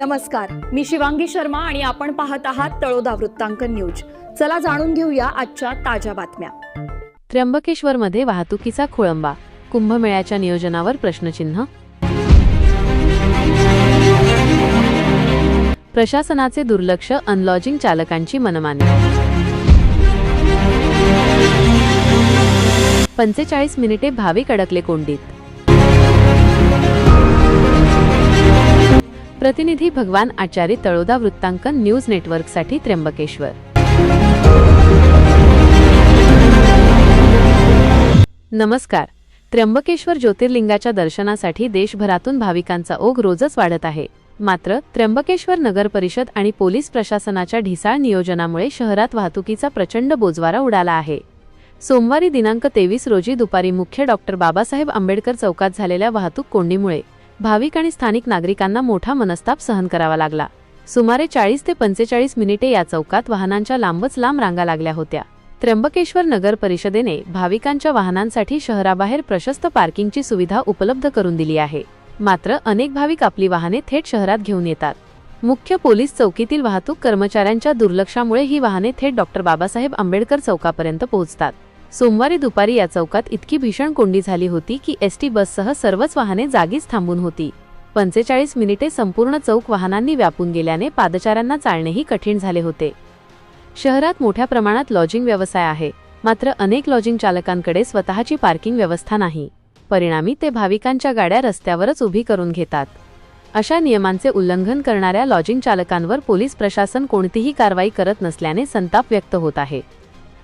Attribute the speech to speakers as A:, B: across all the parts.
A: नमस्कार, मी शिवांगी शर्मा आणि आपण पाहत आहात तळोदा वृत्तांकन न्यूज। चला जाणून घेऊया आजच्या ताज्या बातम्या।
B: त्र्यंबकेश्वरमध्ये वाहतुकीचा खोळंबा, कुंभमेळ्याच्या नियोजनावर प्रश्नचिन्ह। प्रशासनाचे दुर्लक्ष, अनलॉजिंग चालकांची मनमानी। 45 मिनिटे भाविक अडकले कोंडीत। प्रतिनिधी भगवान आचारी, तळोदा वृत्तांकन न्यूज नेटवर्कसाठी त्र्यंबकेश्वर। नमस्कार। त्र्यंबकेश्वर ज्योतिर्लिंगाच्या दर्शनासाठी देशभरातून भाविकांचा ओघ रोजच वाढत आहे। मात्र त्र्यंबकेश्वर नगर परिषद आणि पोलीस प्रशासनाच्या ढिसाळ नियोजनामुळे शहरात वाहतुकीचा प्रचंड बोजवारा उडाला आहे। सोमवारी दिनांक 23 रोजी दुपारी मुख्य डॉक्टर बाबासाहेब आंबेडकर चौकात झालेल्या वाहतूक कोंडीमुळे भाविक आणि स्थानिक नागरिकांना मोठा मनस्ताप सहन करावा लागला। सुमारे 40 ते 45 मिनिटे या चौकात वाहनांच्या लांबच लांब रांगा लागल्या होत्या। त्र्यंबकेश्वर नगर परिषदेने भाविकांच्या वाहनांसाठी शहराबाहेर प्रशस्त पार्किंगची सुविधा उपलब्ध करून दिली आहे। मात्र अनेक भाविक आपली वाहने थेट शहरात घेऊन येतात। मुख्य पोलीस चौकीतील वाहतूक कर्मचाऱ्यांच्या दुर्लक्षामुळे ही वाहने थेट डॉक्टर बाबासाहेब आंबेडकर चौकापर्यंत पोहोचतात। सोमवारी दुपारी या चौकात इतकी भीषण कोंडी झाली होती की एसटी बससह सर्वच वाहने जागीच थांबून होती। 45 मिनिटे संपूर्ण चौक वाहनांनी व्यापून गेल्याने पादचाऱ्यांना चालणेही कठीण झाले होते। शहरात मोठ्या प्रमाणात लॉजिंग व्यवसाय आहे, मात्र अनेक लॉजिंग चालकांकडे स्वतःची पार्किंग व्यवस्था नाही। परिणामी ते भाविकांच्या गाड्या रस्त्यावरच उभी करून घेतात। अशा नियमांचे उल्लंघन करणाऱ्या लॉजिंग चालकांवर पोलीस प्रशासन कोणतीही कारवाई करत नसल्याने संताप व्यक्त होत आहे।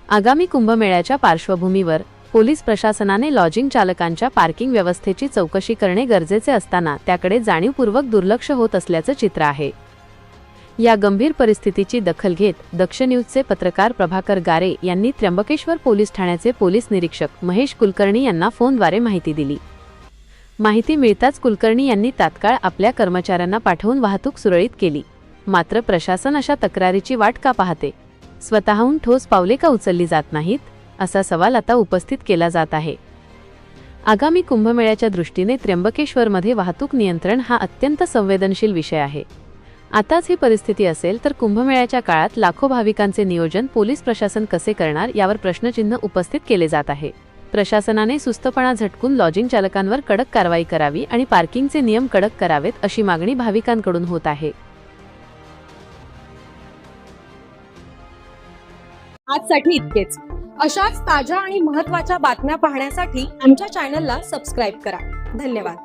B: आगामी कुंभमेळ्याच्या पार्श्वभूमीवर पोलीस प्रशासनाने लॉजिंग चालकांच्या पार्किंग व्यवस्थेची चौकशी करणे गरजेचे असताना त्याकडे जाणीवपूर्वक दुर्लक्ष होत असल्याचं चित्र आहे। या गंभीर परिस्थितीची दखल घेत दक्ष न्यूजचे पत्रकार प्रभाकर गारे यांनी त्र्यंबकेश्वर पोलीस ठाण्याचे पोलीस निरीक्षक महेश कुलकर्णी यांना फोनद्वारे माहिती दिली। माहिती मिळताच कुलकर्णी यांनी तात्काळ आपल्या कर्मचाऱ्यांना पाठवून वाहतूक सुरळीत केली। मात्र प्रशासन अशा तक्रारीची वाट का पाहते? स्वतःहून ठोस पावले का उचलली जात नाहीत, असा सवाल आता उपस्थित केला जात आहे। आगामी कुंभमेळ्याच्या दृष्टीने त्र्यंबकेश्वरमध्ये वाहतूक नियंत्रण हा अत्यंत संवेदनशील विषय आहे। आताच ही परिस्थिती असेल तर कुंभमेळ्याच्या काळात लाखो भाविकांचे नियोजन पोलीस प्रशासन कसे करणार यावर प्रश्नचिन्ह उपस्थित केले जात आहे। प्रशासनाने सुस्तपणा झटकून लॉजिंग चालकांवर कडक कारवाई करावी आणि पार्किंगचे नियम कडक करावेत, अशी मागणी भाविकांकडून होत आहे।
A: आजसाठी इतकेच। अशाच ताज्या आणि महत्त्वाच्या बातम्या पाहण्यासाठी आमच्या चॅनलला सबस्क्राइब करा। धन्यवाद।